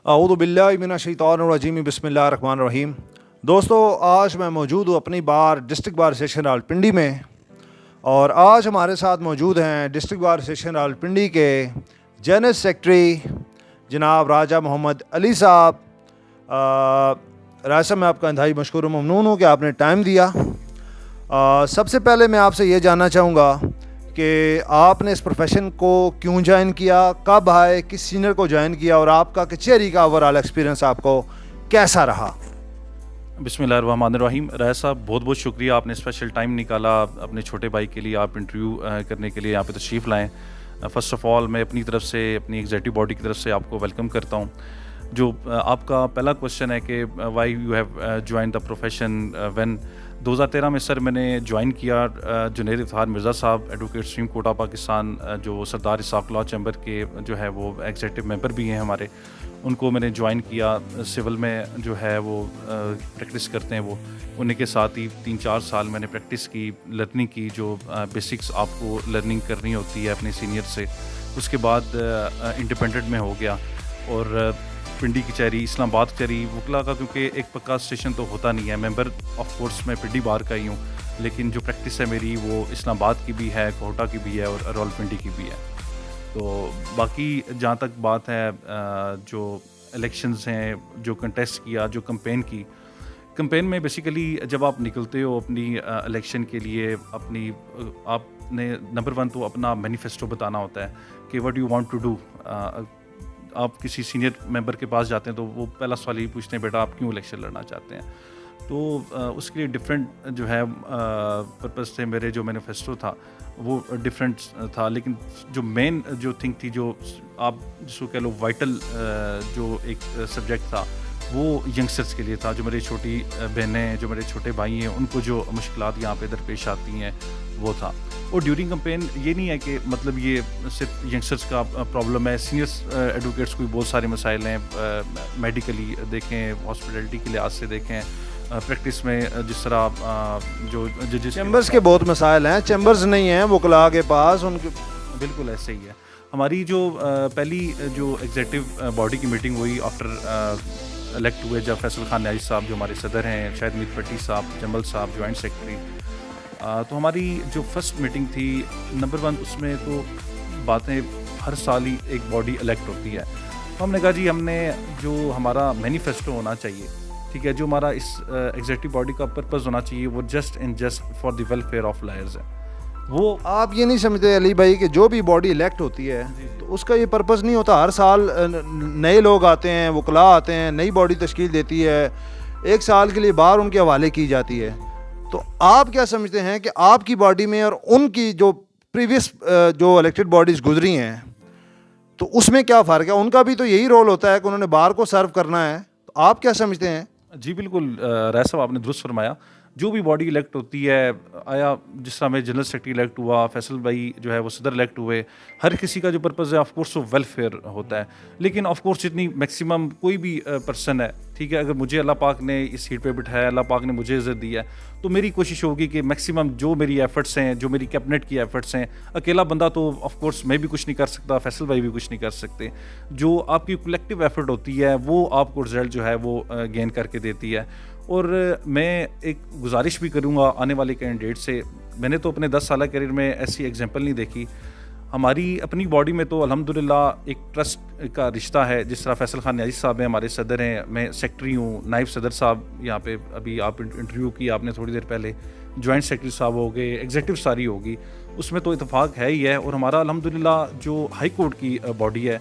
اعوذ باللہ من الشیطان الرجیم بسم اللہ الرحمن الرحیم. دوستو، آج میں موجود ہوں اپنی بار ڈسٹرکٹ بار اسوسییشن راولپنڈی میں، اور آج ہمارے ساتھ موجود ہیں ڈسٹرکٹ بار اسوسییشن راولپنڈی کے جنرل سیکرٹری جناب راجہ محمد علی صاحب. راجہ صاحب، میں آپ کا انتہائی مشکور و ممنون ہوں کہ آپ نے ٹائم دیا. سب سے پہلے میں آپ سے یہ جاننا چاہوں گا کہ آپ نے اس پروفیشن کو کیوں جوائن کیا، کب آئے، کس سینئر کو جوائن کیا، اور آپ کا کچہری کا اوور آل ایکسپیرینس آپ کو کیسا رہا؟ بسم اللہ الرحمن الرحیم. راجہ صاحب، بہت بہت شکریہ، آپ نے اسپیشل ٹائم نکالا اپنے چھوٹے بھائی کے لیے، آپ انٹرویو کرنے کے لیے یہاں پہ تشریف لائیں. فرسٹ آف آل میں اپنی طرف سے، اپنی ایگزیکٹو باڈی کی طرف سے آپ کو ویلکم کرتا ہوں. جو آپ کا پہلا کوشچن ہے کہ why you have join the profession when 2013 میں سر میں نے جوائن کیا. جنید افتخار مرزا صاحب، advocate supreme court of Pakistan, جو سردار اسحاق لاء چیمبر کے جو ہے وہ ایگزیکٹو ممبر بھی ہیں ہمارے، ان کو میں نے جوائن کیا. سول میں جو ہے وہ پریکٹس کرتے ہیں، وہ انہیں کے ساتھ ہی 3-4 سال میں نے پریکٹس کی، لرننگ کی، جو بیسکس آپ کو لرننگ کرنی ہوتی ہے اپنے سینئر سے. اس کے بعد انڈیپینڈنٹ میں ہو گیا، اور پنڈی کچہری، اسلام آباد کچہری وکلا کا کیونکہ ایک پکا اسٹیشن تو ہوتا نہیں ہے. ممبر آف کورس میں پنڈی بار کا ہی ہوں، لیکن جو پریکٹس ہے میری وہ اسلام آباد کی بھی ہے، کوہٹا کی بھی ہے، اور راولپنڈی کی بھی ہے. تو باقی جہاں تک بات ہے جو الیکشنز ہیں، جو کنٹیسٹ کیا، جو کمپین میں بیسیکلی جب آپ نکلتے ہو اپنی الیکشن کے لیے، اپنی آپ نے نمبر 1 تو اپنا مینیفیسٹو بتانا ہوتا ہے کہ what you want to do. آپ کسی سینئر ممبر کے پاس جاتے ہیں تو وہ پہلا سوال ہی پوچھتے ہیں، بیٹا آپ کیوں الیکشن لڑنا چاہتے ہیں. تو اس کے لیے ڈفرینٹ جو ہے پرپز تھے میرے. جو مینیفیسٹو تھا وہ ڈفرینٹ تھا، لیکن جو مین جو تھنگ تھی، جو آپ جس کو کہہ لو وائٹل جو ایک سبجیکٹ تھا، وہ ینگسٹرس کے لیے تھا. جو میری چھوٹی بہنیں، جو میرے چھوٹے بھائی ہیں، ان کو جو مشکلات یہاں پہ درپیش آتی ہیں وہ تھا. اور ڈیورنگ کمپین یہ نہیں ہے کہ مطلب یہ صرف ینگسٹرس کا پرابلم ہے. سینئر ایڈوکیٹس کو بھی بہت سارے مسائل ہیں. میڈیکلی دیکھیں، ہاسپٹیلٹی کے لحاظ سے دیکھیں، پریکٹس میں جس طرح جو ججز چیمبرز کے بہت مسائل ہیں. چیمبرز نہیں ہیں وکلاء کے پاس، ان کے بالکل ایسے ہی ہے. ہماری جو پہلی جو ایگزیکٹو باڈی کی میٹنگ ہوئی آفٹر الیکٹ ہوئے، جب فیصل خان نیازی صاحب جو ہمارے صدر ہیں، شاہد میر پٹی صاحب، جمل صاحب جوائنٹ سیکرٹری، تو ہماری جو فرسٹ میٹنگ تھی نمبر 1، اس میں تو باتیں ہر سال ہی ایک باڈی الیکٹ ہوتی ہے. تو ہم نے کہا جی، ہم نے جو ہمارا مینیفیسٹو ہونا چاہیے، ٹھیک ہے، جو ہمارا اس ایگزیکٹو باڈی کا پرپز ہونا چاہیے، وہ just for the welfare of lawyers ہے. وہ آپ یہ نہیں سمجھتے علی بھائی کہ جو بھی باڈی الیکٹ ہوتی ہے تو اس کا یہ پرپز نہیں ہوتا؟ ہر سال نئے لوگ آتے ہیں، وکلاء آتے ہیں، نئی باڈی تشکیل دیتی ہے، 1 سال کے لیے بار ان کے حوالے کی جاتی ہے. تو آپ کیا سمجھتے ہیں کہ آپ کی باڈی میں اور ان کی جو پریویس جو الیکٹڈ باڈیز گزری ہیں، تو اس میں کیا فرق ہے؟ ان کا بھی تو یہی رول ہوتا ہے کہ انہوں نے بار کو سرو کرنا ہے. تو آپ کیا سمجھتے ہیں؟ جی بالکل راجہ صاحب، آپ نے درست فرمایا. جو بھی باڈی الیکٹ ہوتی ہے، آیا جس طرح میں جنرل سیکرٹری الیکٹ ہوا، فیصل بھائی جو ہے وہ صدر الیکٹ ہوئے، ہر کسی کا جو پرپز ہے آف کورس وہ ویلفیئر ہوتا ہے. لیکن آف کورس جتنی میکسیمم کوئی بھی پرسن ہے، ٹھیک ہے، اگر مجھے اللہ پاک نے اس سیٹ پہ بٹھایا، اللہ پاک نے مجھے عزت دی ہے، تو میری کوشش ہوگی کہ میکسیمم جو میری ایفرٹس ہیں، جو میری کیبنٹ کی ایفرٹس ہیں، اکیلا بندہ تو آف کورس میں بھی کچھ نہیں کر سکتا، فیصل بھائی بھی کچھ نہیں کر سکتے. جو آپ کی کلیکٹیو ایفرٹ ہوتی ہے وہ آپ کو رزلٹ جو ہے وہ گین کر کے دیتی ہے. اور میں ایک گزارش بھی کروں گا آنے والے کینڈیڈیٹ سے. میں نے تو اپنے 10 سالہ کیریئر میں ایسی ایگزامپل نہیں دیکھی. ہماری اپنی باڈی میں تو الحمدللہ ایک ٹرسٹ کا رشتہ ہے. جس طرح فیصل خان نیازی صاحب ہیں، ہمارے صدر ہیں، میں سیکرٹری ہوں، نائب صدر صاحب یہاں پہ ابھی آپ انٹرویو کی آپ نے تھوڑی دیر پہلے، جوائنٹ سیکرٹری صاحب ہو گئے، ایگزیکٹو ساری ہوگی، اس میں تو اتفاق ہے ہی ہے. اور ہمارا الحمدللہ جو ہائی کورٹ کی باڈی ہے،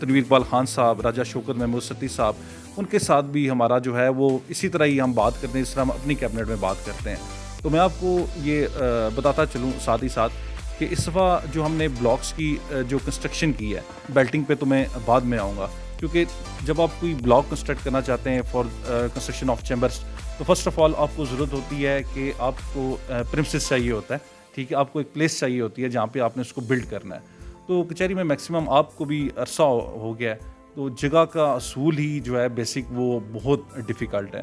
تنویر اقبال خان صاحب، راجہ شوکت محمود ستی صاحب، ان کے ساتھ بھی ہمارا جو ہے وہ اسی طرح ہی ہم بات کرتے ہیں جس طرح ہم اپنی کیبنٹ میں بات کرتے ہیں. تو میں آپ کو یہ بتاتا چلوں ساتھ ہی ساتھ کہ اس دفعہ جو ہم نے بلاکس کی جو کنسٹرکشن کی ہے، بیلٹنگ پہ تو میں بعد میں آؤں گا، کیونکہ جب آپ کوئی بلاک کنسٹرکٹ کرنا چاہتے ہیں فار کنسٹرکشن آف چیمبرس، تو فرسٹ آف آل آپ کو ضرورت ہوتی ہے کہ آپ کو پریمسز چاہیے ہوتا ہے، ٹھیک ہے، آپ کو ایک پلیس چاہیے ہوتی ہے جہاں پہ آپ نے اس کو بلڈ کرنا ہے. تو کچہری میں میکسیمم آپ کو بھی عرصہ ہو گیا ہے، تو جگہ کا اصول ہی جو ہے بیسک وہ بہت ڈیفیکلٹ ہے.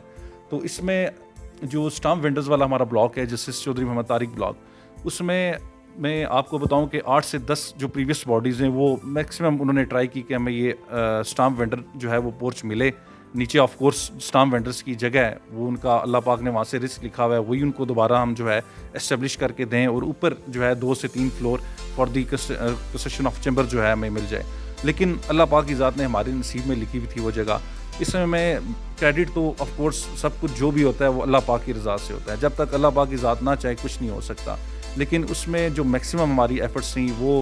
تو اس میں جو اسٹامپ وینڈرز والا ہمارا بلاک ہے، جسٹس چودھری محمد طارق بلاک، اس میں میں آپ کو بتاؤں کہ 8 سے 10 جو پریویس باڈیز ہیں وہ میکسیمم انہوں نے ٹرائی کی کہ ہمیں یہ اسٹامپ وینڈر جو ہے وہ پورچ ملے. نیچے آف کورس اسٹامپ وینڈرس کی جگہ ہے, وہ ان کا اللہ پاک نے وہاں سے رسک لکھا ہوا ہے, وہی ان کو دوبارہ ہم جو ہے اسٹیبلش کر کے دیں, اور اوپر جو ہے 2 سے 3 floor for the construction of chamber جو ہے ہمیں مل جائے. لیکن اللہ پاک کی ذات نے ہمارے نصیب میں لکھی ہوئی تھی وہ جگہ. اس میں کریڈٹ تو آف کورس سب کچھ جو بھی ہوتا ہے وہ اللہ پاک کی رضا سے ہوتا ہے, جب تک اللہ پاک کی ذات نہ چاہے کچھ نہیں ہو سکتا. لیکن اس میں جو میکسیمم ہماری ایفرٹس تھیں وہ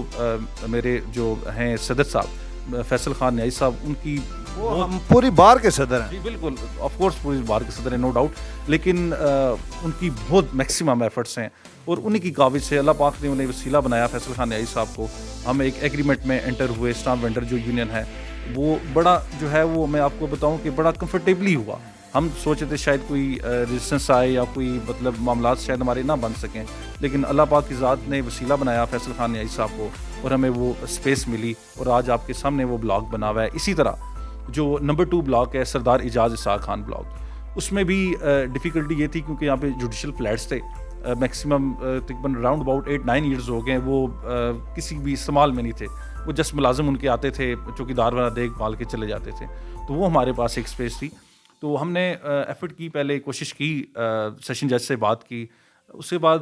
میرے جو ہیں صدر صاحب فیصل خان نیازی صاحب, ان کی ہم پوری بار کے صدر ہیں. جی بالکل, آف کورس پوری بار کے صدر ہیں, نو ڈاؤٹ, لیکن ان کی بہت میکسیمم ایفرٹس ہیں, اور انہی کی کاوش سے اللہ پاک نے انہیں وسیلہ بنایا فیصل خان نیازی صاحب کو. ہم ایک ایگریمنٹ میں انٹر ہوئے, اسٹامپ وینڈر جو یونین ہے وہ بڑا جو ہے وہ میں آپ کو بتاؤں کہ بڑا کمفرٹیبلی ہوا. ہم سوچے تھے شاید کوئی ریزسٹنس آئے یا کوئی مطلب معاملات شاید ہمارے نہ بن سکیں, لیکن اللہ پاک کی ذات نے وسیلہ بنایا فیصل خان نیازی صاحب کو, اور ہمیں وہ اسپیس ملی, اور آج آپ کے سامنے وہ بلاک بنا ہوا ہے. اسی طرح جو نمبر 2 بلاک ہے سردار اعجاز اسحاق خان بلاک, اس میں بھی ڈیفیکلٹی یہ تھی کیونکہ یہاں پہ جوڈیشل فلیٹس تھے, میکسیمم تقریباً راؤنڈ اباؤٹ 8-9 ایئرز ہو گئے, وہ کسی بھی استعمال میں نہیں تھے, وہ جسٹ ملازم ان کے آتے تھے, چوکیدار والا دیکھ بھال کے چلے جاتے تھے. تو وہ ہمارے پاس ایک اسپیس تھی. تو ہم نے ایفرٹ کی, پہلے کوشش کی, سیشن جج سے بات کی, اس کے بعد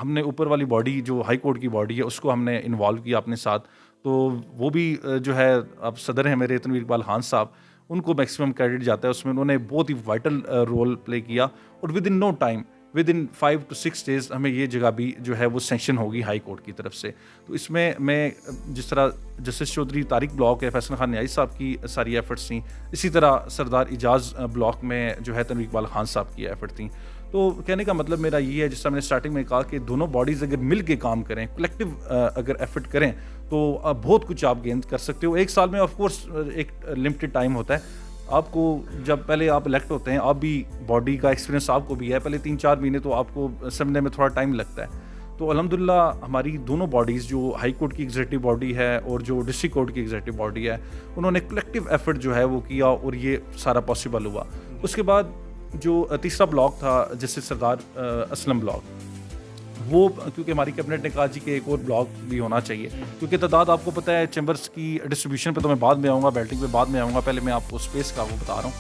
ہم نے اوپر والی باڈی جو ہائی کورٹ کی باڈی ہے اس کو ہم نے انوالو کیا اپنے ساتھ. تو وہ بھی جو ہے اب صدر ہیں میرے تنویر اقبال خان صاحب, ان کو میکسیمم کریڈٹ جاتا ہے اس میں. انہوں نے بہت ہی وائٹل رول پلے کیا, اور within no time, within 5 to 6 days ہمیں یہ جگہ بھی جو ہے وہ سینکشن ہوگی ہائی کورٹ کی طرف سے. تو اس میں جس طرح جسٹس چودھری طارق بلاک ہے فیصل خان نیازی صاحب کی ساری ایفرٹس تھیں, اسی طرح سردار اعجاز بلاک میں جو ہے تنویر اقبال خان صاحب کی ایفرٹ تھیں. تو کہنے کا مطلب میرا یہ ہے, جس طرح میں نے اسٹارٹنگ میں کہا کہ دونوں باڈیز اگر مل کے کام کریں, کلیکٹیو اگر ایفرٹ کریں, تو بہت کچھ آپ گین کر سکتے ہو. ایک سال میں آف کورس ایک لمیٹڈ ٹائم ہوتا ہے. آپ کو جب پہلے آپ الیکٹ ہوتے ہیں, آپ بھی باڈی کا ایکسپیرینس آپ کو بھی ہے, پہلے 3-4 مہینے تو آپ کو سمجھنے میں تھوڑا ٹائم لگتا ہے. تو الحمدللہ ہماری دونوں باڈیز, جو ہائی کورٹ کی ایگزیکٹو باڈی ہے اور جو ڈسٹرکٹ کورٹ کی ایگزیکٹو باڈی ہے, انہوں نے کلیکٹیو ایفرٹ جو ہے وہ کیا, اور یہ سارا پاسبل ہوا. اس کے بعد جو تیسرا بلاک تھا جسٹس سردار اسلم بلاک, وہ کیونکہ ہماری کیبنٹ نے کہا جی کہ ایک اور بلاک بھی ہونا چاہیے, کیونکہ تعداد آپ کو پتہ ہے چیمبرس کی ڈسٹریبیوشن پہ تو میں بعد میں آؤں گا, بیلٹنگ پہ بعد میں آؤں گا, پہلے میں آپ کو اسپیس کا وہ بتا رہا ہوں.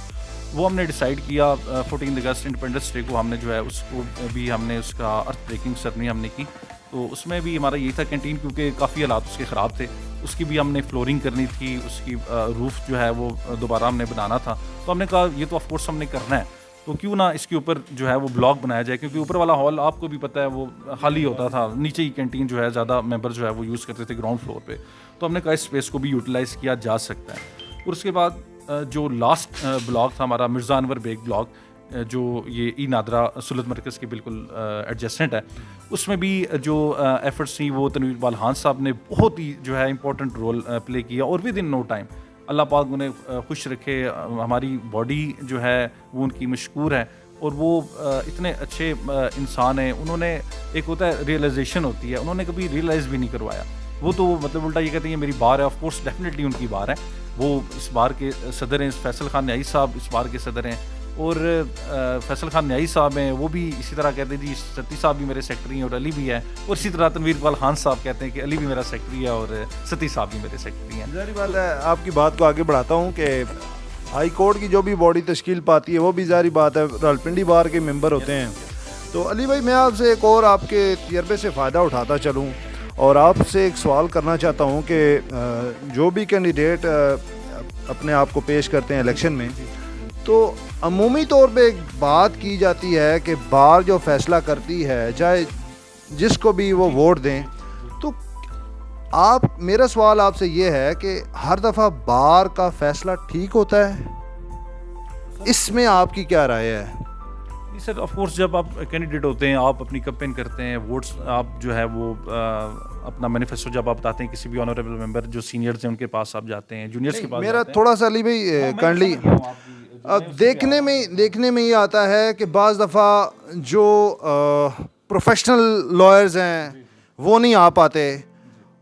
وہ ہم نے ڈیسائیڈ کیا 14 اگست انڈیپینڈنس ڈے کو, ہم نے جو ہے اس کو بھی ہم نے اس کا ارتھ بریکنگ سرمنی ہم نے کی. تو اس میں بھی ہمارا یہی تھا کینٹین, کیونکہ کافی حالات اس کے خراب تھے, اس کی بھی ہم نے فلورنگ کرنی تھی, اس کی روف جو ہے وہ دوبارہ ہم نے بنانا تھا. تو ہم نے کہا یہ تو آف کورس ہم نے کرنا ہے, تو کیوں نہ اس کے اوپر جو ہے وہ بلاک بنایا جائے, کیونکہ اوپر والا ہال آپ کو بھی پتہ ہے وہ خالی ہوتا تھا, نیچے ہی کینٹین جو ہے زیادہ ممبر جو ہے وہ یوز کرتے تھے گراؤنڈ فلور پہ. تو ہم نے کہا اس اسپیس کو بھی یوٹیلائز کیا جا سکتا ہے. اور اس کے بعد جو لاسٹ بلاک تھا ہمارا مرزا انور بیگ بلاک, جو یہ ای نادرا سہولت مرکز کے بالکل ایڈجسٹنٹ ہے, اس میں بھی جو ایفرٹس تھیں وہ تنویر اقبال خان صاحب نے بہت ہی جو ہے امپورٹنٹ رول پلے کیا, اور ود ان نو ٹائم اللہ پاک انہیں خوش رکھے. ہماری باڈی جو ہے وہ ان کی مشکور ہے, اور وہ اتنے اچھے انسان ہیں. انہوں نے ایک ہوتا ہے ریئلائزیشن ہوتی ہے, انہوں نے کبھی ریئلائز بھی نہیں کروایا. وہ تو مطلب الٹا یہ کہتے ہیں میری بار ہے, آف کورس ڈیفینیٹلی ان کی بار ہے. وہ اس بار کے صدر ہیں, فیصل خان نیازی صاحب اس بار کے صدر ہیں, اور فیصل خان نیازی صاحب ہیں وہ بھی اسی طرح کہتے ہیں جی ستی صاحب بھی میرے سیکٹری ہیں اور علی بھی ہے, اور اسی طرح تنویر اقبال خان صاحب کہتے ہیں کہ علی بھی میرا سیکٹری ہے اور ستی صاحب بھی میرے سیکٹری ہیں. ظاہری بات ہے, آپ کی بات کو آگے بڑھاتا ہوں کہ ہائی کورٹ کی جو بھی باڈی تشکیل پاتی ہے وہ بھی ظاہری بات ہے راولپنڈی بار کے ممبر ہوتے ہیں. تو علی بھائی میں آپ سے ایک اور آپ کے تجربے سے فائدہ اٹھاتا چلوں, اور آپ سے ایک سوال کرنا چاہتا ہوں کہ جو بھی کینڈیڈیٹ اپنے آپ کو پیش کرتے ہیں الیکشن میں, تو عمومی طور پہ ایک بات کی جاتی ہے کہ بار جو فیصلہ کرتی ہے چاہے جس کو بھی وہ ووٹ دیں, تو میرا سوال آپ سے یہ ہے کہ ہر دفعہ بار کا فیصلہ ٹھیک ہوتا ہے, اس میں آپ کی کیا رائے ہے؟ سر آف کورس جب آپ کینڈیڈیٹ ہوتے ہیں, آپ اپنی کمپین کرتے ہیں, ووٹس آپ جو ہے وہ اپنا مینیفیسٹو جب آپ بتاتے ہیں کسی بھی آنریبل ممبر جو سینئرز ہیں ان کے پاس آپ جاتے ہیں, جونیئرس کے پاس میرا تھوڑا سا علی بھائی کائنڈلی دیکھنے میں یہ آتا ہے کہ بعض دفعہ جو پروفیشنل لائرز ہیں وہ نہیں آ پاتے,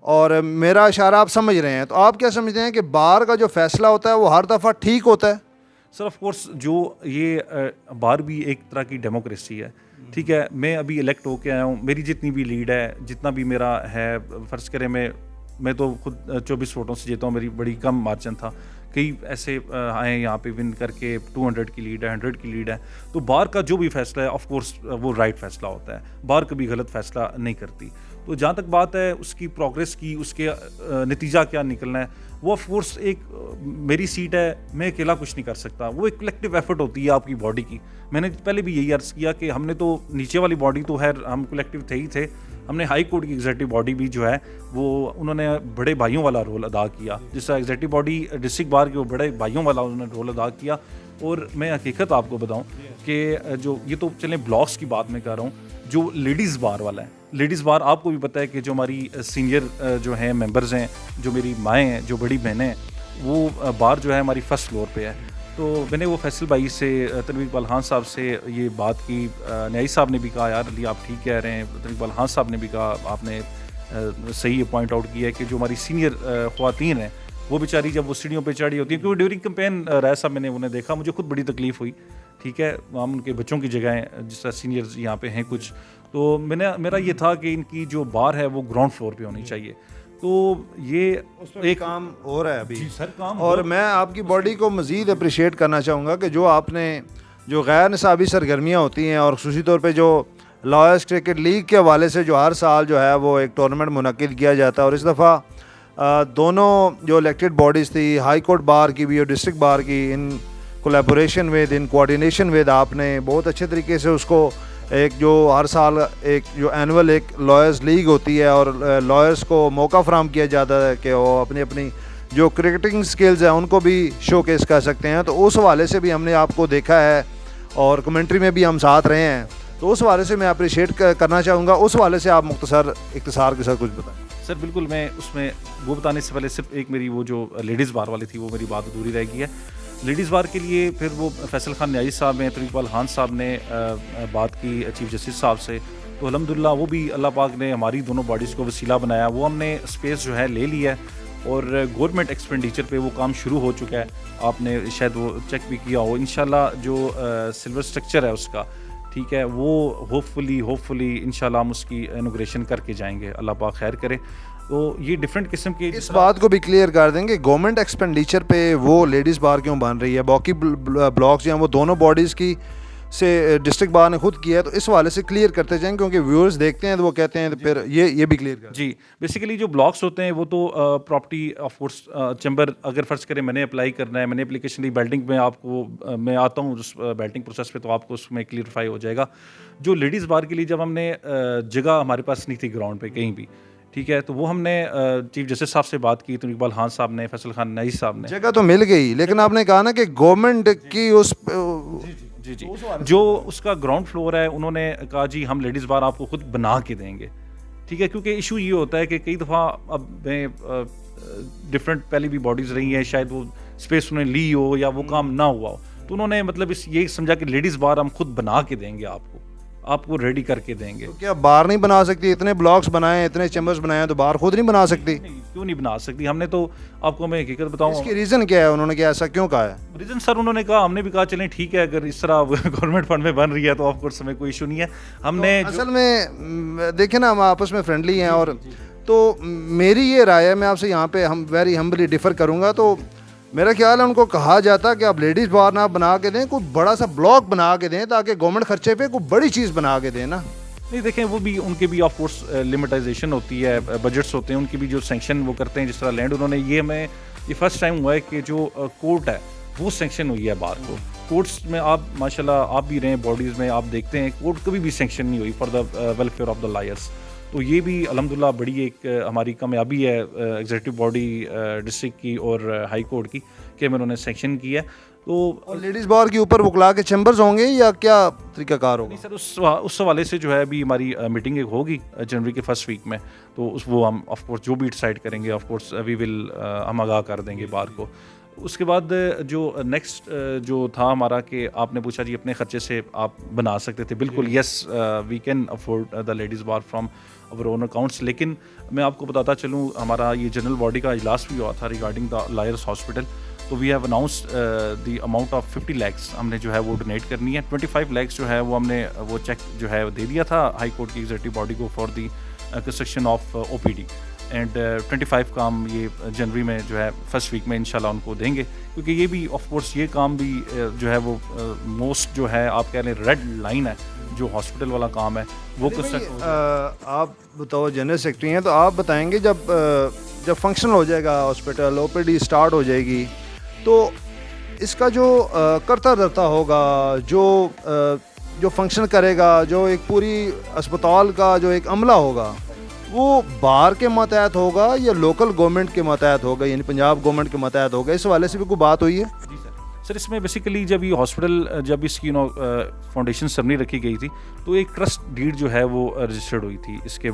اور میرا اشارہ آپ سمجھ رہے ہیں. تو آپ کیا سمجھتے ہیں کہ بار کا جو فیصلہ ہوتا ہے وہ ہر دفعہ ٹھیک ہوتا ہے؟ سر آف کورس جو یہ بار بھی ایک طرح کی ڈیموکریسی ہے, ٹھیک ہے. میں ابھی الیکٹ ہو کے آیا ہوں, میری جتنی بھی لیڈ ہے, جتنا بھی میرا ہے, فرض کریں میں تو خود 24 ووٹوں سے جیتا ہوں, میری بڑی کم مارجن تھا. کئی ایسے آئے یہاں پہ ون کر کے 200 کی لیڈ ہے, 100 کی لیڈ ہے. تو بار کا جو بھی فیصلہ ہے آف کورس وہ رائٹ فیصلہ ہوتا ہے, بار کبھی غلط فیصلہ نہیں کرتی. تو جہاں تک بات ہے اس کی پروگریس کی, اس کے نتیجہ کیا نکلنا ہے, وہ آف کورس ایک میری سیٹ ہے, میں اکیلا کچھ نہیں کر سکتا. وہ ایک کلیکٹیو ایفرٹ ہوتی ہے آپ کی باڈی کی. میں نے پہلے بھی یہی عرض کیا کہ ہم نے تو نیچے والی باڈی تو خیر ہم کلیکٹیو تھے ہی تھے, ہم نے ہائی کورٹ کی ایگزیکٹو باڈی بھی جو ہے وہ انہوں نے بڑے بھائیوں والا رول ادا کیا. جس طرح ایگزیکٹو باڈی ڈسٹرکٹ بار کے وہ بڑے بھائیوں والا انہوں نے رول ادا کیا. اور میں حقیقت آپ کو بتاؤں کہ جو یہ تو چلیں بلاکس کی بات میں کر رہا ہوں, جو لیڈیز بار والا ہے, لیڈیز بار آپ کو بھی پتہ ہے کہ جو ہماری سینئر جو ہیں ممبرز ہیں, جو میری مائیں ہیں, جو بڑی بہنیں ہیں, وہ بار جو ہے ہماری فرسٹ فلور پہ ہے. تو میں نے وہ فیصل بھائی سے, تنویر اقبال خان صاحب سے یہ بات کی. نیائی صاحب نے بھی کہا یار علی آپ ٹھیک کہہ رہے ہیں. تنویر اقبال خان صاحب نے بھی کہا آپ نے صحیح پوائنٹ آؤٹ کیا ہے کہ جو ہماری سینئر خواتین ہیں وہ بیچاری جب وہ سیڑھیوں پہ چڑھی ہوتی ہیں, کیونکہ ڈیورنگ کمپین رائے صاحب میں نے انہیں دیکھا, مجھے خود بڑی تکلیف ہوئی. ٹھیک ہے, ہم ان کے بچوں کی جگہیں جس طرح سینئرز یہاں پہ ہیں کچھ, تو میرا یہ تھا کہ ان کی جو بار ہے وہ گراؤنڈ فلور پہ ہونی چاہیے. تو یہ ایک کام ہو رہا ہے ابھی سر کام. اور میں آپ کی باڈی کو مزید اپریشیٹ کرنا چاہوں گا کہ جو آپ نے جو غیر نصابی سرگرمیاں ہوتی ہیں, اور خصوصی طور پہ جو لائرز کرکٹ لیگ کے حوالے سے جو ہر سال جو ہے وہ ایک ٹورنامنٹ منعقد کیا جاتا ہے, اور اس دفعہ دونوں جو الیکٹڈ باڈیز تھی, ہائی کورٹ بار کی بھی اور ڈسٹرکٹ بار کی, in collaboration with, in coordination with, آپ نے بہت اچھے طریقے سے اس کو ایک جو ہر سال ایک جو اینول ایک لائرز لیگ ہوتی ہے اور لائرز کو موقع فراہم کیا جاتا ہے کہ وہ اپنی جو کرکٹنگ سکلز ہیں ان کو بھی شو کیس کر سکتے ہیں. تو اس حوالے سے بھی ہم نے آپ کو دیکھا ہے اور کمنٹری میں بھی ہم ساتھ رہے ہیں, تو اس حوالے سے میں اپریشیٹ کرنا چاہوں گا. اس حوالے سے آپ اختصار کے ساتھ کچھ بتائیں. سر بالکل, میں اس میں وہ بتانے سے پہلے صرف ایک میری وہ جو لیڈیز بار والی تھی وہ میری بات ادھوری رہ گئی ہے. لیڈیز بار کے لیے پھر وہ فیصل خان نیائی صاحب نے, تنویر اقبال خان صاحب نے بات کی چیف جسٹس صاحب سے, تو الحمدللہ وہ بھی اللہ پاک نے ہماری دونوں باڈیز کو وسیلہ بنایا. وہ ہم نے اسپیس جو ہے لے لی ہے اور گورنمنٹ ایکسپینڈیچر پہ وہ کام شروع ہو چکا ہے. آپ نے شاید وہ چیک بھی کیا ہو. انشاءاللہ جو سلور اسٹرکچر ہے اس کا, ٹھیک ہے, وہ ہوپ فلی انشاءاللہ ہم اس کی انوگریشن کر کے جائیں گے, اللہ پاک خیر کرے. تو یہ ڈفرینٹ قسم کے, اس بات کو بھی کلیئر کر دیں کہ گورنمنٹ ایکسپینڈیچر پہ وہ لیڈیز بار کیوں بن رہی ہے. باقی بلاکس جو ہیں وہ دونوں باڈیز کی سے ڈسٹرکٹ بار نے خود کیا ہے, تو اس حوالے سے کلیئر کرتے جائیں کیونکہ ویورز دیکھتے ہیں تو وہ کہتے ہیں پھر یہ بھی کلیئر کر. جی بیسیکلی جو بلاکس ہوتے ہیں وہ تو پراپرٹی آف کورس چیمبر, اگر فرض کریں میں نے اپلائی کرنا ہے, میں نے اپلیکیشن لی بیلٹنگ میں, آپ کو میں آتا ہوں اس بیلٹنگ پروسیس پہ تو آپ کو اس میں کلیئرفائی ہو جائے گا. جو لیڈیز بار کے لیے جب ہم نے جگہ ہمارے پاس نہیں تھی گراؤنڈ پہ کہیں بھی, ٹھیک ہے, تو وہ ہم نے چیف جسٹس صاحب سے بات کی, تنویر اقبال خان صاحب نے, فیصل خان نیائی صاحب نے. جگہ تو مل گئی, لیکن آپ نے کہا نا کہ گورنمنٹ کی اس جی جو اس کا گراؤنڈ فلور ہے انہوں نے کہا جی ہم لیڈیز بار آپ کو خود بنا کے دیں گے. ٹھیک ہے, کیونکہ ایشو یہ ہوتا ہے کہ کئی دفعہ اب میں ڈفرینٹ پہلے بھی باڈیز رہی ہیں, شاید وہ اسپیس انہوں نے لی ہو یا وہ کام نہ ہوا ہو, تو انہوں نے مطلب یہ سمجھا کہ لیڈیز بار ہم خود بنا کے دیں گے, آپ کو ریڈی کر کے دیں گے. تو کیا بار نہیں بنا سکتی؟ اتنے بلاکس بنائے, اتنے چیمبرز بنائے, تو بار خود نہیں بنا سکتی؟ کیوں نہیں بنا سکتی؟ ہم نے تو آپ کو میں حقیقت بتاؤں اس کی ریزن کیا ہے, انہوں نے کیا ایسا کیوں کہا ہے؟ ریزن سر انہوں نے کہا, ہم نے بھی کہا چلیں ٹھیک ہے اگر اس طرح گورنمنٹ فنڈ میں بن رہی ہے تو آف کورس ہمیں کوئی ایشو نہیں ہے. ہم نے اصل میں دیکھیں نا, ہم آپس میں فرینڈلی ہیں, اور تو میری یہ رائے ہے, میں آپ سے یہاں پہ ہم ویری ہمبلی ڈیفر کروں گا. تو میرا خیال ہے ان کو کہا جاتا کہ آپ لیڈیز بار نہ بنا کے دیں, کوئی بڑا سا بلاک بنا کے دیں تاکہ گورنمنٹ خرچے پہ کوئی بڑی چیز بنا کے دیں نا. نہیں دیکھیں, وہ بھی ان کے بھی آف کورس لمیٹائزیشن ہوتی ہے, بجٹس ہوتے ہیں ان کی بھی جو سینکشن وہ کرتے ہیں. جس طرح لینڈ انہوں نے یہ فرسٹ ٹائم ہوا ہے کہ جو کورٹ ہے وہ سینکشن ہوئی ہے بار کو. کورٹس میں آپ ماشاء اللہ آپ بھی رہے باڈیز میں, آپ دیکھتے ہیں کورٹ کبھی بھی سینکشن نہیں ہوئی for the welfare of the lawyers. تو یہ بھی الحمدللہ بڑی ایک ہماری کامیابی ہے ایگزیکٹو باڈی ڈسٹرکٹ کی اور ہائی کورٹ کی کہ انہوں نے سینکشن کی ہے. تو لیڈیز بار کے اوپر وکلا کے چیمبرز ہوں گے یا کیا طریقہ کار ہوگا؟ سر اس حوالے سے جو ہے ابھی ہماری میٹنگ ایک ہوگی جنوری کے فرسٹ ویک میں, تو وہ ہم آف کورس جو بھی ڈیسائڈ کریں گے آف کورس وی ول ہم آگاہ کر دیں گے بار کو. اس کے بعد جو نیکسٹ جو تھا ہمارا کہ آپ نے پوچھا جی اپنے خرچے سے آپ بنا سکتے تھے. بالکل yes, we can afford the ladies bar from our own accounts. لیکن میں آپ کو بتاتا چلوں, ہمارا یہ جنرل باڈی کا اجلاس بھی ہوا تھا ریگارڈنگ دا لائرس ہاسپٹل. تو we have announced the amount of 50 lakhs ہم نے جو ہے وہ ڈونیٹ کرنی ہے. 25 lakhs جو ہے وہ ہم نے وہ چیک جو ہے دے دیا تھا ہائی کورٹ کی ایگزیکٹو باڈی کو for the construction of OPD, and 25 کا ہم یہ جنوری میں جو ہے فرسٹ ویک میں انشاءاللہ ان کو دیں گے, کیونکہ یہ بھی آف کورس یہ کام بھی جو ہے وہ موسٹ جو ہے آپ کہہ لیں ریڈ لائن ہے, جو ہاسپٹل والا کام ہے وہ آپ بتاؤ جنرل سیکرٹری ہیں, تو آپ بتائیں گے جب فنکشن ہو جائے گا ہاسپٹل, OPD اسٹارٹ ہو جائے گی, تو اس کا جو کرتا دھرتا ہوگا, جو فنکشن کرے گا, جو ایک پوری اسپتال کا جو ایک عملہ ہوگا, وہ بار کے ماتحت ہوگا یا لوکل گورنمنٹ کے ماتحت ہوگا, یعنی پنجاب گورنمنٹ کے ماتحت ہوگا؟ اس حوالے سے بھی کوئی بات ہوئی ہے؟ جی سر اس میں بیسیکلی جب یہ ہاسپٹل جب اس کی فاؤنڈیشن سرمنی رکھی گئی تھی تو ایک ٹرسٹ ڈیڈ جو ہے وہ رجسٹرڈ ہوئی تھی اس کے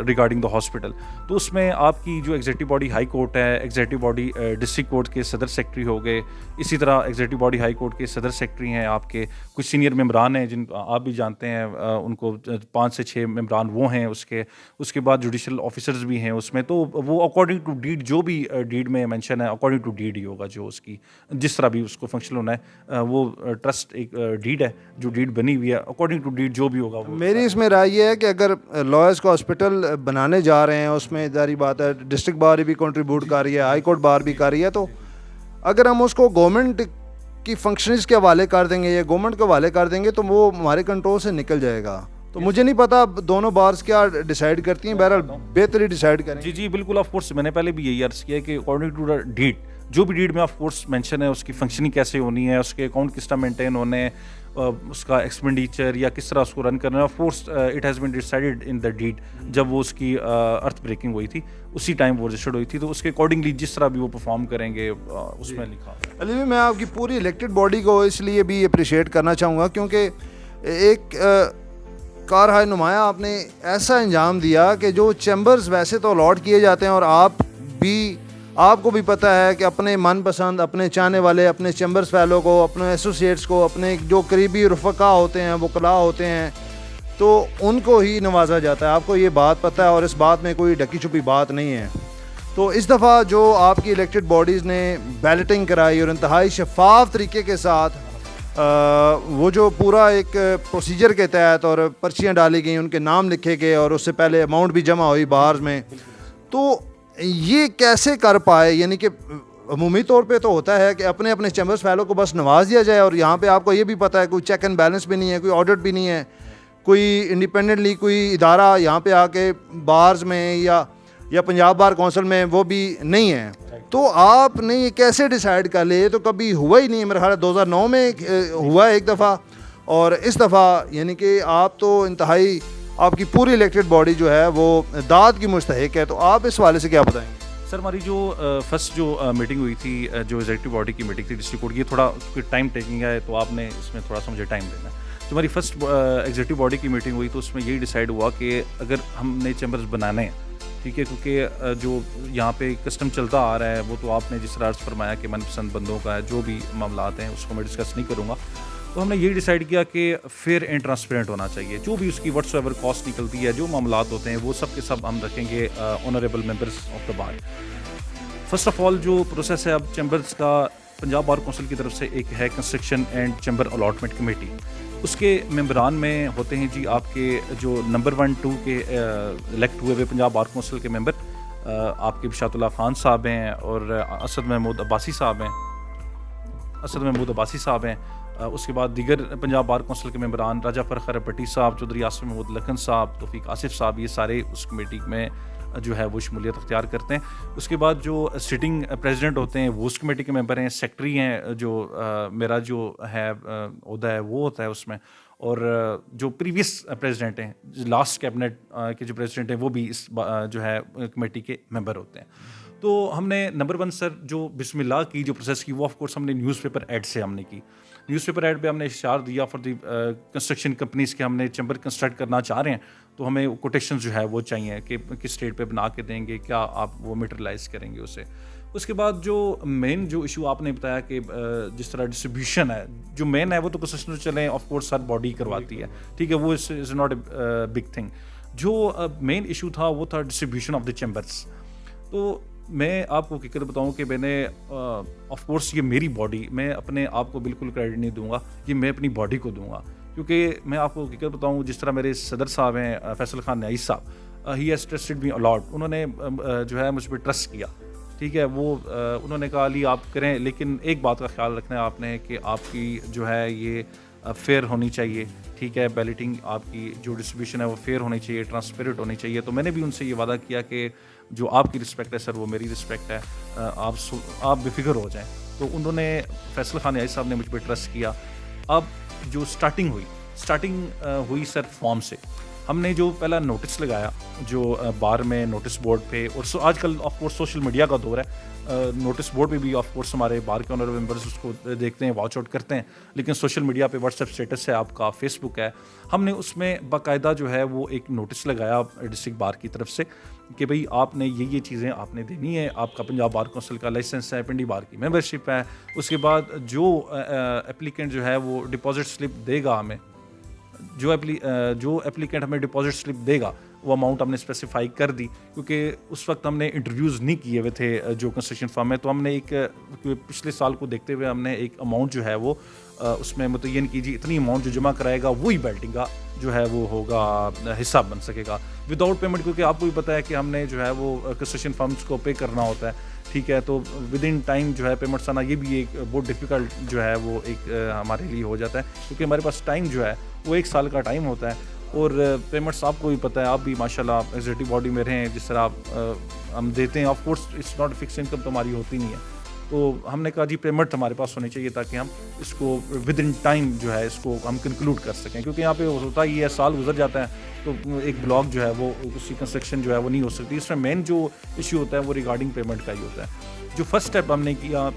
ریگارڈنگ دا ہاسپٹل. تو اس میں آپ کی جو ایگزیکٹو باڈی ہائی کورٹ ہے, ایگزیکٹو باڈی ڈسٹرکٹ کورٹ کے صدر سیکرٹری ہو گئے, اسی طرح ایگزیکٹو باڈی ہائی کورٹ کے صدر سیکرٹری ہیں آپ کے, کچھ سینئر ممبران ہیں جن آپ بھی جانتے ہیں, ان کو 5 سے 6 ممبران وہ ہیں اس کے بعد جوڈیشل آفیسرز بھی ہیں اس میں. تو وہ اکارڈنگ ٹو ڈیڈ جو بھی ڈیڈ میں مینشن ہے اکارڈنگ ٹو ڈیڈ ہی ہوگا, جو اس کی جس طرح بھی اس کو فنکشن ہونا ہے, وہ ٹرسٹ ایک ڈیڈ ہے جو ڈیڈ بنی ہوئی ہے, اکارڈنگ ٹو ڈیڈ جو بھی ہوگا. میری اس میں رائے یہ ہے کہ اگر لائرس کو ہاسپٹل بنانے جا رہے ہیں, اس میں ظاہری بات ہے ڈسٹرکٹ بار بھی کنٹریبیوٹ کر رہی ہے, ہائی کورٹ بار بھی کر رہی ہے, تو اگر ہم اس کو گورنمنٹ کی فنکشنز کے حوالے کر دیں گے یا گورنمنٹ کے حوالے کر دیں گے تو وہ ہمارے کنٹرول سے نکل جائے گا. تو مجھے نہیں پتا دونوں بارز کیا ڈیسائیڈ کرتی ہیں, بہرحال بہتر ہی ڈیسائیڈ کریں. جی بالکل, آف کورس میں نے پہلے بھی یہی عرض کیا کہ اکارڈنگ ٹو دا ڈیڈ جو بھی ڈیڈ میں آف کورس مینشن ہے اس کی فنکشننگ کیسے ہونی ہے, اس کے اکاؤنٹ کس طرح مینٹین ہونے ہیں, اس کا ایکسپینڈیچر یا کس طرح اس کو رن کرنا ہے. Of course it has been decided in the deed, جب وہ اس کی ارتھ بریکنگ ہوئی تھی اسی ٹائم وہ رجسٹرڈ ہوئی تھی, تو اس کے اکارڈنگلی جس طرح بھی وہ پرفارم کریں گے اس میں لکھا. علی بھائی, میں آپ کی پوری الیکٹڈ باڈی کو اس لیے بھی اپریشیٹ کرنا چاہوں گا کیونکہ ایک کارہائے نمایاں آپ نے ایسا انجام دیا کہ جو چیمبرز ویسے تو الاٹ کیے جاتے ہیں, اور آپ کو بھی پتہ ہے کہ اپنے من پسند, اپنے چاہنے والے, اپنے چیمبرز فیلو کو, اپنے ایسوسیٹس کو, اپنے جو قریبی رفقا ہوتے ہیں, وکلاء ہوتے ہیں, تو ان کو ہی نوازا جاتا ہے. آپ کو یہ بات پتہ ہے اور اس بات میں کوئی ڈکی چھپی بات نہیں ہے. تو اس دفعہ جو آپ کی الیکٹڈ باڈیز نے بیلٹنگ کرائی اور انتہائی شفاف طریقے کے ساتھ وہ جو پورا ایک پروسیجر کے تحت اور پرچیاں ڈالی گئیں, ان کے نام لکھے گئے اور اس سے پہلے اماؤنٹ بھی جمع ہوئی بارز میں, تو یہ کیسے کر پائے؟ یعنی کہ عمومی طور پہ تو ہوتا ہے کہ اپنے اپنے چیمبرز فیلو کو بس نواز دیا جائے, اور یہاں پہ آپ کو یہ بھی پتہ ہے کوئی چیک اینڈ بیلنس بھی نہیں ہے, کوئی آڈٹ بھی نہیں ہے, کوئی انڈیپینڈنٹلی کوئی ادارہ یہاں پہ آ کے بارز میں یا پنجاب بار کونسل میں وہ بھی نہیں ہے. تو آپ نے یہ کیسے ڈیسائیڈ کر لے؟ یہ تو کبھی ہوا ہی نہیں ہے, میرا خیال ہے 2009 میں ہوا ایک دفعہ, اور اس دفعہ یعنی کہ آپ تو انتہائی آپ کی پوری الیکٹڈ باڈی جو ہے وہ داد کی مستحق ہے. تو آپ اس حوالے سے کیا بتائیں گے؟ سر ہماری جو فرسٹ جو میٹنگ ہوئی تھی, جو ایگزیکٹو باڈی کی میٹنگ تھی ڈسٹرکٹ کورٹ کی, تھوڑا ٹائم ٹیکنگ ہے تو آپ نے اس میں تھوڑا سا مجھے ٹائم دینا ہے. جو ہماری فرسٹ ایگزیکٹو باڈی کی میٹنگ ہوئی تو اس میں یہی ڈیسائیڈ ہوا کہ اگر ہم نئے چیمبرز بنانے ہیں, ٹھیک ہے, کیونکہ جو یہاں پہ کسٹم چلتا آ رہا ہے وہ تو آپ نے جس طرح فرمایا کہ من پسند بندوں کا ہے, جو بھی معاملات ہیں اس کو میں ڈسکس نہیں کروں گا. تو ہم نے یہی ڈیسائیڈ کیا کہ فیئر اینڈ ٹرانسپیرنٹ ہونا چاہیے, جو بھی اس کی واٹس ایور کاسٹ نکلتی ہے, جو معاملات ہوتے ہیں وہ سب کے سب ہم رکھیں گے honourable members of the bar. First of all جو پروسیس ہے اب چیمبرز کا, پنجاب بار کونسل کی طرف سے ایک ہے construction and chamber allotment committee, اس کے ممبران میں ہوتے ہیں جی آپ کے جو نمبر 1 2 کے الیکٹ ہوئے پنجاب بار کونسل کے ممبر, آپ کے بشارت اللہ خان صاحب ہیں اور اسد محمود عباسی صاحب ہیں. اس کے بعد دیگر پنجاب بار کونسل کے ممبران راجہ فرخر بٹی صاحب, چودھری آصف محمود لکھن صاحب, توفیق آصف صاحب, یہ سارے اس کمیٹی میں جو ہے وہ شمولیت اختیار کرتے ہیں. اس کے بعد جو سٹنگ پریزیڈنٹ ہوتے ہیں وہ اس کمیٹی کے ممبر ہیں, سیکٹری ہیں, جو میرا جو ہے عہدہ ہے وہ ہوتا ہے اس میں, اور جو پریویس پریزیڈنٹ ہیں, لاسٹ کیبنٹ کے جو پریزیڈنٹ ہیں وہ بھی اس جو ہے کمیٹی کے ممبر ہوتے ہیں. تو ہم نے نمبر 1 سر جو بسم اللہ کی جو پروسیس کی وہ آف کورس ہم نے نیوز پیپر ایڈ سے ہم نے کی. نیوز پیپر ایڈ پہ ہم نے اشتہار دیا فار دی کنسٹرکشن کمپنیز کے, ہم نے چیمبر کنسٹرکٹ کرنا چاہ رہے ہیں تو ہمیں کوٹیشن جو ہے وہ چاہیے کہ کس ریٹ پہ بنا کے دیں گے, کیا آپ وہ میٹرلائز کریں گے اسے. اس کے بعد جو مین جو ایشو آپ نے بتایا کہ جس طرح ڈسٹریبیوشن ہے, جو مین ہے وہ تو کنسٹرکشن چلیں آف کورس ہر باڈی کرواتی ہے, ٹھیک ہے, وہ is not a big thing. جو مین ایشو تھا وہ تھا ڈسٹریبیوشن آف دی چیمبرس. تو میں آپ کو حقیقت بتاؤں کہ میں نے آف کورس یہ میری باڈی, میں اپنے آپ کو بالکل کریڈٹ نہیں دوں گا, یہ میں اپنی باڈی کو دوں گا, کیونکہ میں آپ کو حقیقت بتاؤں جس طرح میرے صدر صاحب ہیں فیصل خان نیائی صاحب, he has trusted me a lot, انہوں نے جو ہے مجھ پہ ٹرسٹ کیا, ٹھیک ہے, وہ انہوں نے کہا علی آپ کریں, لیکن ایک بات کا خیال رکھنا ہے آپ نے کہ آپ کی جو ہے یہ فیئر ہونی چاہیے, ٹھیک ہے, بیلٹنگ آپ کی جو ڈسٹریبیوشن ہے وہ فیئر ہونی چاہیے, ٹرانسپیرنٹ ہونی چاہیے. تو میں نے بھی ان سے یہ وعدہ کیا کہ جو آپ کی رسپیکٹ ہے سر وہ میری رسپیکٹ ہے, آپ بے فکر ہو جائیں. تو انہوں نے فیصل خان نیائی صاحب نے مجھ پہ ٹرسٹ کیا. اب جو اسٹارٹنگ ہوئی سر فارم سے, ہم نے جو پہلا نوٹس لگایا جو بار میں نوٹس بورڈ پہ, اور آج کل آف کورس سوشل میڈیا کا دور ہے, نوٹس بورڈ پہ بھی آف کورس ہمارے بار کے آنریبل ممبرز اس کو دیکھتے ہیں, واچ آؤٹ کرتے ہیں, لیکن سوشل میڈیا پہ واٹس ایپ اسٹیٹس ہے آپ کا, فیس بک ہے, ہم نے اس میں باقاعدہ جو ہے وہ ایک نوٹس لگایا ڈسٹرکٹ بار کی طرف سے کہ بھئی آپ نے یہ چیزیں آپ نے دینی ہے, آپ کا پنجاب بار کونسل کا لائسنس ہے, پنڈی بار کی ممبرشپ ہے, اس کے بعد جو اپلیکنٹ جو ہے وہ ڈپازٹ سلپ دے گا ہمیں, جو اپلیکنٹ ہمیں ڈپازٹ سلپ دے گا وہ اماؤنٹ ہم نے اسپیسیفائی کر دی, کیونکہ اس وقت ہم نے انٹرویوز نہیں کیے ہوئے تھے جو کنسٹرکشن فرم میں, تو ہم نے ایک پچھلے سال کو دیکھتے ہوئے ہم نے ایک اماؤنٹ جو ہے وہ اس میں متعین کیجیے, اتنی اماؤنٹ جو جمع کرائے گا وہی بیلٹنگ کا جو ہے وہ ہوگا حصہ بن سکے گا وداؤٹ پیمنٹ, کیونکہ آپ کو بھی پتہ ہے کہ ہم نے جو ہے وہ کنسٹرکشن فرمز کو پے کرنا ہوتا ہے, ٹھیک ہے, تو ود ان ٹائم جو ہے پیمنٹس آنا یہ بھی ایک بہت ڈیفیکلٹ جو ہے وہ ایک ہمارے لیے ہو جاتا ہے, کیونکہ ہمارے پاس ٹائم جو ہے وہ 1 سال کا ٹائم ہوتا ہے, اور پیمنٹس آپ کو بھی پتہ ہے, آپ بھی ماشاءاللہ ایگزیکٹو باڈی میں رہیں, جس طرح ہم دیتے ہیں, of course it's not fix income تو ہماری ہوتی نہیں ہے, تو ہم نے کہا جی پیمنٹ ہمارے پاس ہونی چاہیے تاکہ ہم اس کو ود ان ٹائم جو ہے اس کو ہم کنکلوڈ کر سکیں, کیونکہ یہاں پہ ہوتا ہی ہے سال گزر جاتا ہے تو ایک بلاک جو ہے وہ اس کی کنسٹرکشن جو ہے وہ نہیں ہو سکتی. اس میں مین جو ایشو ہوتا ہے وہ ریگارڈنگ پیمنٹ کا ہی ہوتا ہے. جو فرسٹ اسٹیپ ہم نے کیا,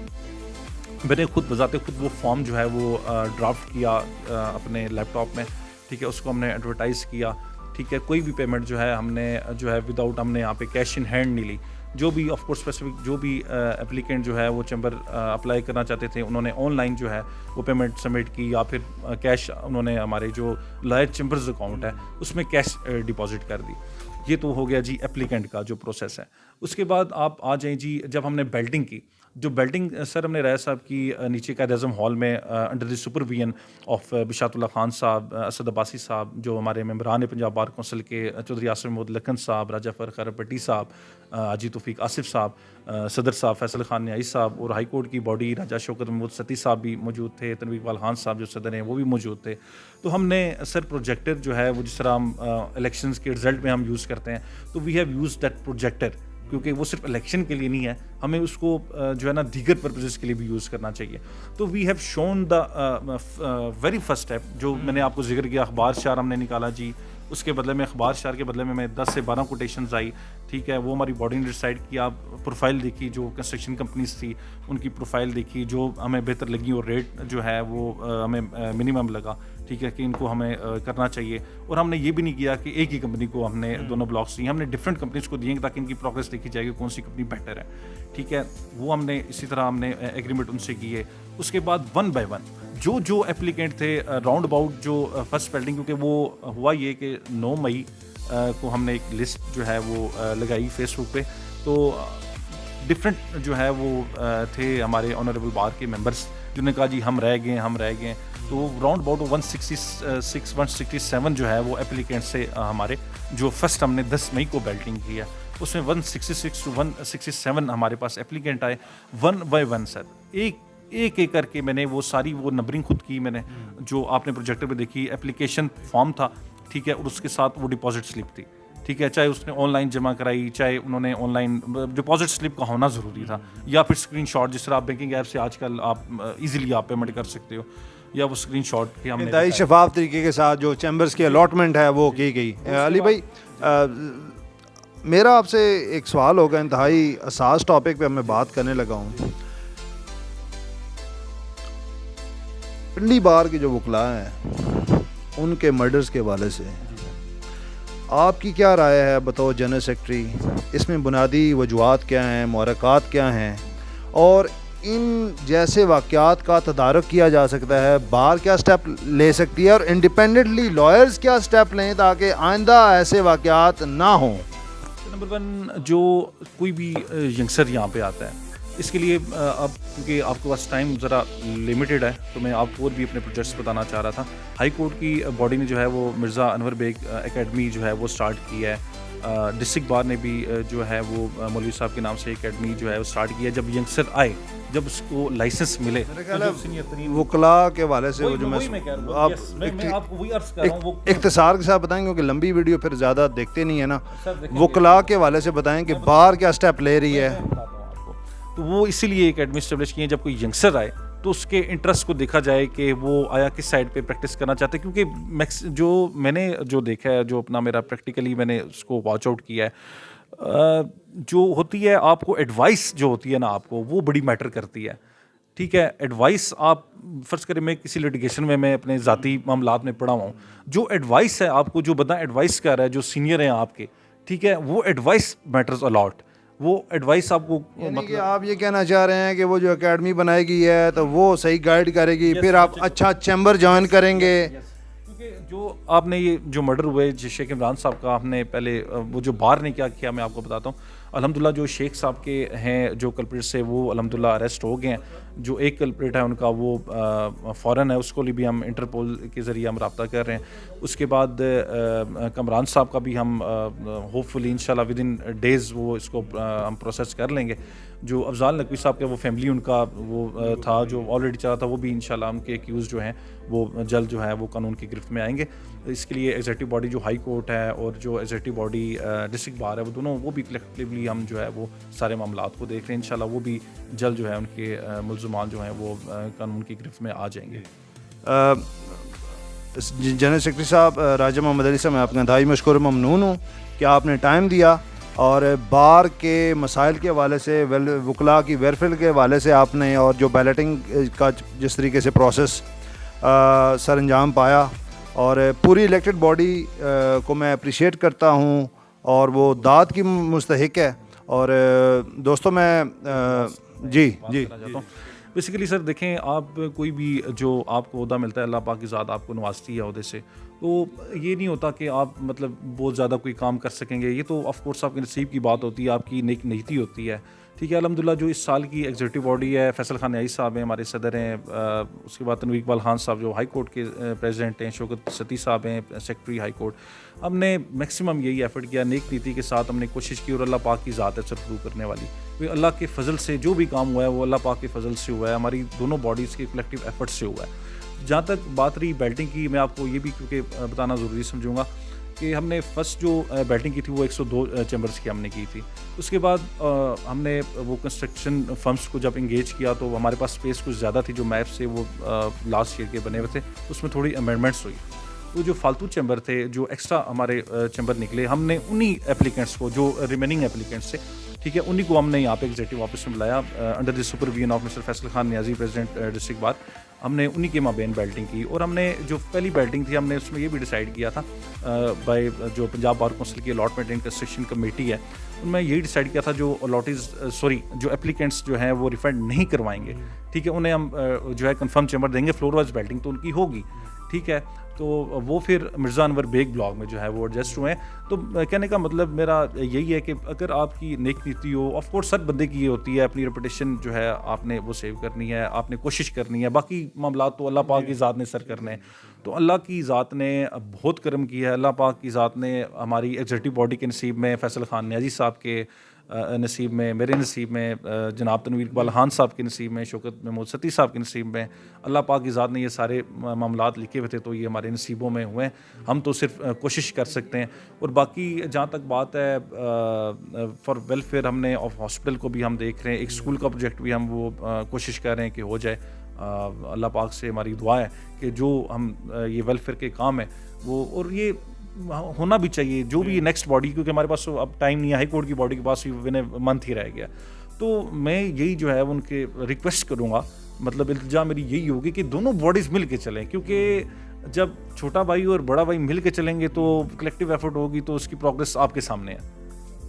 میں نے خود بذات خود وہ فارم جو ہے وہ ڈرافٹ کیا اپنے لیپ ٹاپ میں, ٹھیک ہے, اس کو ہم نے ایڈورٹائز کیا, ٹھیک ہے, کوئی بھی پیمنٹ جو ہے ہم نے جو ہے وداؤٹ ہم نے یہاں پہ کیش ان ہینڈ نہیں لی. جو بھی آف کورس اسپیسیفک جو بھی اپلیکنٹ جو ہے وہ چیمبر اپلائی کرنا چاہتے تھے, انہوں نے آن لائن جو ہے وہ پیمنٹ سبمٹ کی, یا پھر کیش انہوں نے ہمارے جو لائر چیمبرز اکاؤنٹ ہے اس میں کیش ڈپازٹ کر دی. یہ تو ہو گیا جی اپلیکنٹ کا جو پروسیس ہے. اس کے بعد آپ آ جائیں جی, جب ہم نے بیلٹنگ کی, جو بیلٹنگ سر ہم نے رائے صاحب کی نیچے قائد اعظم ہال میں انڈر دی سپرویژن آف بشارت اللہ خان صاحب, اسد عباسی صاحب, جو ہمارے ممبران پنجاب بار کونسل کے, چودھری آصف محمود لکھن صاحب, راجہ فرخر پٹی صاحب, حاجی توفیق آصف صاحب, صدر صاحب فیصل خان نیائی صاحب, اور ہائی کورٹ کی باڈی راجہ شوکت محمود ستی صاحب بھی موجود تھے, تنویر اقبال خان صاحب جو صدر ہیں وہ بھی موجود تھے. تو ہم نے سر پروجیکٹر جو ہے وہ جس طرح ہم الیکشنز کے رزلٹ میں ہم یوز کرتے ہیں, تو we have use that projector, کیونکہ وہ صرف الیکشن کے لیے نہیں ہے, ہمیں اس کو جو ہے نا دیگر پرپزز کے لیے بھی یوز کرنا چاہیے. تو we have shown the very first step, جو میں نے آپ کو ذکر کیا, اخبار شعر ہم نے نکالا جی, اس کے بدلے میں اخبار شعر کے بدلے میں 10 سے 12 کوٹیشنز آئی, ٹھیک ہے, وہ ہماری باڈی نے ڈیسائڈ کیا, پروفائل دیکھی, جو کنسٹرکشن کمپنیز تھی ان کی پروفائل دیکھی, جو ہمیں بہتر لگی, اور ریٹ جو ہے وہ ہمیں منیمم لگا, ٹھیک ہے, کہ ان کو ہمیں کرنا چاہیے. اور ہم نے یہ بھی نہیں کیا کہ ایک ہی کمپنی کو ہم نے دونوں بلاکس دیے, ہم نے ڈفرینٹ کمپنیز کو دیے تاکہ ان کی پروگرس دیکھی جائے کہ کون سی کمپنی بیٹر ہے, ٹھیک ہے. وہ ہم نے اسی طرح ہم نے ایگریمنٹ ان سے کیے. اس کے بعد 1 بائی 1 جو اپلیکنٹ تھے راؤنڈ اباؤٹ جو فرسٹ بیلٹنگ, کیونکہ وہ ہوا یہ کہ 9 مئی کو ہم نے ایک لسٹ جو ہے وہ لگائی فیس بک پہ, تو ڈفرینٹ جو ہے وہ تھے ہمارے آنریبل بار کے ممبرس جنہوں نے کہا جی ہم رہ گئے. تو راؤنڈ اباؤٹ 167 جو ہے وہ اپلیکنٹ سے ہمارے جو فرسٹ ہم نے 10 مئی کو بیلٹنگ کی ہے, اس میں 166 to 167 ہمارے پاس اپلیکنٹ آئے 1 بائی 1 سر. ایک کر کے میں نے وہ ساری وہ نمبرنگ خود کی, میں نے جو آپ نے پروجیکٹر پہ دیکھی, اپلیکیشن فارم تھا, ٹھیک ہے, اور اس کے ساتھ وہ ڈپازٹ سلپ تھی, ٹھیک ہے, چاہے اس نے آن لائن جمع کرائی, چاہے انہوں نے آن لائن ڈپازٹ سلپ کا ہونا ضروری تھا, یا پھر اسکرین شاٹ, جس طرح آپ بینکنگ ایپ سے آج کل آپ ایزیلی آپ پیمنٹ کر سکتے ہو, یا وہ اسکرین شاٹ کے ہم نے انتہائی شفاف طریقے کے ساتھ جو چیمبرز کی الاٹمنٹ ہے وہ کی گئی. علی بھائی, میرا آپ سے ایک سوال ہوگا, انتہائی حساس ٹاپک پہ میں بات کرنے لگا ہوں. پنڈی بار کے جو وکلاء ہیں ان کے مرڈرز کے حوالے سے آپ کی کیا رائے ہے بطور جنرل سیکرٹری؟ اس میں بنیادی وجوہات کیا ہیں, محرکات کیا ہیں, اور ان جیسے واقعات کا تدارک کیا جا سکتا ہے, بار کیا سٹیپ لے سکتی ہے, اور انڈیپینڈنٹلی لائرز کیا سٹیپ لیں تاکہ آئندہ ایسے واقعات نہ ہوں؟ نمبر 1 جو کوئی بھی ینگسٹر یہاں پہ آتا ہے اس کے لیے اب کیونکہ آپ کے پاس ٹائم ذرا لمیٹڈ ہے تو میں آپ کو اور بھی اپنے پروجیکٹس بتانا چاہ رہا تھا. ہائی کورٹ کی باڈی نے جو ہے وہ مرزا انور بیگ اکیڈمی جو ہے وہ اسٹارٹ کی ہے. ڈسٹرکٹ بار نے بھی جو ہے وہ مولوی صاحب کے نام سے اکیڈمی جو ہے وہ اسٹارٹ کی ہے. جب ینگسٹر آئے جب اس کو لائسنس ملے وکلاء کے حوالے سے وہ جو آپ اختصار کے ساتھ بتائیں کیونکہ لمبی ویڈیو پھر زیادہ دیکھتے نہیں ہے نا, وکلاء کے حوالے سے بتائیں کہ بار کیا اسٹیپ لے رہی ہے. تو وہ اسی لیے اکیڈمی اسٹیبلش کی ہے جب کوئی ینگسٹر آئے تو اس کے انٹرسٹ کو دیکھا جائے کہ وہ آیا کس سائڈ پہ پریکٹس کرنا چاہتے ہیں. کیونکہ جو میں نے جو دیکھا ہے جو اپنا میرا پریکٹیکلی میں نے اس کو واچ آؤٹ کیا ہے جو ہوتی ہے آپ کو ایڈوائس جو ہوتی ہے نا آپ کو وہ بڑی میٹر کرتی ہے. ٹھیک ہے, ایڈوائس آپ فرض کریں میں کسی لٹیگیشن میں اپنے ذاتی معاملات میں پڑھا ہوں, جو ایڈوائس ہے آپ کو جو بندہ ایڈوائس کر رہا ہے جو سینئر ہیں آپ کے, ٹھیک ہے, وہ ایڈوائس میٹرز الاٹ. وہ ایڈوائس آپ کو مطلب آپ یہ کہنا چاہ رہے ہیں کہ وہ جو اکیڈمی بنائی گئی ہے تو وہ صحیح گائیڈ کرے گی, پھر آپ اچھا چیمبر جوائن کریں گے. کیونکہ جو آپ نے یہ جو مرڈر ہوئے شیخ عمران صاحب کا, آپ نے پہلے وہ جو بار نے کیا کیا میں آپ کو بتاتا ہوں. الحمدللہ جو شیخ صاحب کے ہیں جو کلپریٹ سے وہ الحمدللہ اریسٹ ہو گئے ہیں. جو ایک کلپریٹ ہے ان کا وہ فورن ہے, اس کو بھی ہم انٹرپول کے ذریعے ہم رابطہ کر رہے ہیں. اس کے بعد کمران صاحب کا بھی ہم ہوپ فلی انشاءاللہ ود ان ڈیز وہ اس کو ہم پروسیس کر لیں گے. جو افضال نقوی صاحب کا وہ فیملی ان کا وہ تھا جو آلریڈی چلا تھا, وہ بھی انشاءاللہ ان کے ایکیوز جو ہیں وہ جلد جو ہے وہ قانون کی گرفت میں آئیں گے. اس کے لیے ایگزیکٹو باڈی جو ہائی کورٹ ہے اور جو ایگزیکٹو باڈی ڈسٹرکٹ بار ہے وہ دونوں وہ بھی کلیکٹیولی ہم جو ہے وہ سارے معاملات کو دیکھ رہے ہیں. انشاءاللہ وہ بھی جلد جو ہے ان کے ملزمان جو ہیں وہ قانون کی گرفت میں آ جائیں گے. جنرل سیکرٹری صاحب راجہ محمد علی صاحب, میں آپ کا انتہائی مشکور ممنون ہوں کہ آپ نے ٹائم دیا اور بار کے مسائل کے حوالے سے وکلاء کی ویلفیئر کے حوالے سے آپ نے اور جو بیلٹنگ کا جس طریقے سے پروسیس سر انجام پایا اور پوری الیکٹڈ باڈی کو میں اپریشیٹ کرتا ہوں اور وہ داد کی مستحق ہے. اور دوستوں میں جی بیسیکلی سر دیکھیں, آپ کوئی بھی جو آپ کو عہدہ ملتا ہے اللہ پاک کی ذات آپ کو نوازتی ہے عہدے سے, تو یہ نہیں ہوتا کہ آپ مطلب بہت زیادہ کوئی کام کر سکیں گے. یہ تو آف کورس آپ کے نصیب کی بات ہوتی ہے, آپ کی نیک نیتی ہوتی ہے. ٹھیک ہے, الحمدللہ جو اس سال کی ایگزیکٹو باڈی ہے, فیصل خان نیازی صاحب ہیں ہمارے صدر ہیں, اس کے بعد تنویر اقبال خان صاحب جو ہائی کورٹ کے پریزیڈنٹ ہیں, شوکت ستی صاحب ہیں سیکرٹری ہائی کورٹ. ہم نے میکسیمم یہی ایفرٹ کیا, نیک نیتی کے ساتھ ہم نے کوشش کی, اور اللہ پاک کی ذات ہے سرفرو کرنے والی. اللہ کے فضل سے جو بھی کام ہوا ہے وہ اللہ پاک کے فضل سے ہوا ہے, ہماری دونوں باڈیز کے کلیکٹیو ایفرٹ سے ہوا ہے. جہاں تک بات رہی بیلٹنگ کی, میں آپ کو یہ بھی کیونکہ بتانا ضروری سمجھوں گا کہ ہم نے فرسٹ جو بیلٹنگ کی تھی وہ 102 چیمبرز کی ہم نے کی تھی. اس کے بعد ہم نے وہ کنسٹرکشن فرمس کو جب انگیج کیا تو ہمارے پاس اسپیس کچھ زیادہ تھی, جو میپ سے وہ لاسٹ ایئر کے بنے ہوئے تھے, اس میں تھوڑی امینڈمنٹس ہوئی. تو جو فالتو چیمبر تھے, جو ایکسٹرا ہمارے چیمبر نکلے, ہم نے انہی اپلیکینٹس کو جو ریمیننگ اپلیکینٹس تھے, ٹھیک ہے, انہی کو ہم نے یہاں پہ ایگزیکٹو آفس میں بلایا under the supervision of mister Faisal Khan Niazi president district bar. ہم نے انہی کے مابین بیلٹنگ کی, اور ہم نے جو پہلی بیلٹنگ تھی ہم نے اس میں یہ بھی ڈیسائیڈ کیا تھا بائی جو پنجاب بار کونسل کی الاٹمنٹ اینڈ کنسٹرکشن کمیٹی ہے, ان میں یہی ڈیسائیڈ کیا تھا جو جو اپلیکینٹس جو ہیں وہ ریفنڈ نہیں کروائیں گے, ٹھیک ہے, انہیں ہم جو ہے کنفرم چیمبر دیں گے. فلور وائز بیلٹنگ تو ان کی ہوگی, ٹھیک ہے, تو وہ پھر مرزا انور بیگ بلاک میں جو ہے وہ ایڈجسٹ ہوئے ہیں. تو کہنے کا مطلب میرا یہی ہے کہ اگر آپ کی نیک نیتی ہو, آف کورس ہر بندے کی یہ ہوتی ہے, اپنی ریپوٹیشن جو ہے آپ نے وہ سیو کرنی ہے, آپ نے کوشش کرنی ہے, باقی معاملات تو اللہ پاک کی ذات نے سر کرنے ہیں. تو اللہ کی ذات نے بہت کرم کیا ہے, اللہ پاک کی ذات نے ہماری ایگزیکٹو باڈی کے نصیب میں, فیصل خان نیازی صاحب کے نصیب میں, میرے نصیب میں, جناب تنویر اقبال خان صاحب کے نصیب میں, شوکت محمود ستی صاحب کے نصیب میں, اللہ پاک کی ذات نے یہ سارے معاملات لکھے ہوئے تھے, تو یہ ہمارے نصیبوں میں ہوئے ہیں. ہم تو صرف کوشش کر سکتے ہیں. اور باقی جہاں تک بات ہے فار ویلفیئر, ہم نے آف ہاسپٹل کو بھی ہم دیکھ رہے ہیں, ایک اسکول کا پروجیکٹ بھی ہم وہ کوشش کر رہے ہیں کہ ہو جائے. اللہ پاک سے ہماری دعا ہے کہ جو ہم یہ ویلفیئر کے کام ہیں وہ, اور یہ ہونا بھی چاہیے جو بھی نیکسٹ باڈی, کیونکہ ہمارے پاس اب ٹائم نہیں ہے, ہائی کورٹ کی باڈی کے پاس ون اے منتھ ہی رہ گیا. تو میں یہی جو ہے ان کے ریکویسٹ کروں گا, مطلب التجا میری یہی ہوگی کہ دونوں باڈیز مل کے چلیں, کیونکہ جب چھوٹا بھائی اور بڑا بھائی مل کے چلیں گے تو کلیکٹیو ایفرٹ ہوگی, تو اس کی پروگریس آپ کے سامنے ہے.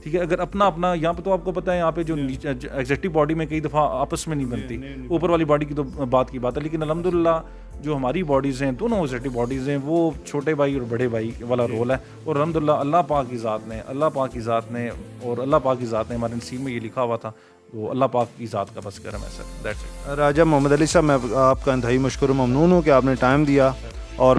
ٹھیک ہے. اگر اپنا اپنا یہاں پہ تو آپ کو پتہ ہے یہاں پہ جو ایگزیکٹو باڈی میں کئی دفعہ آپس میں نہیں بنتی, اوپر والی باڈی کی تو بات کی بات ہے, لیکن الحمدللہ جو ہماری باڈیز ہیں دونوں ایگزیکٹو باڈیز ہیں وہ چھوٹے بھائی اور بڑے بھائی والا رول ہے. اور الحمدللہ اللہ پاک کی ذات نے اور اللہ پاک کی ذات نے ہمارے نصیب میں یہ لکھا ہوا تھا, تو اللہ پاک کی ذات کا بس کرم ہے سر. That's it. راجہ محمد علی صاحب, میں آپ کا انتہائی مشکور و ممنون ہوں کہ آپ نے ٹائم دیا اور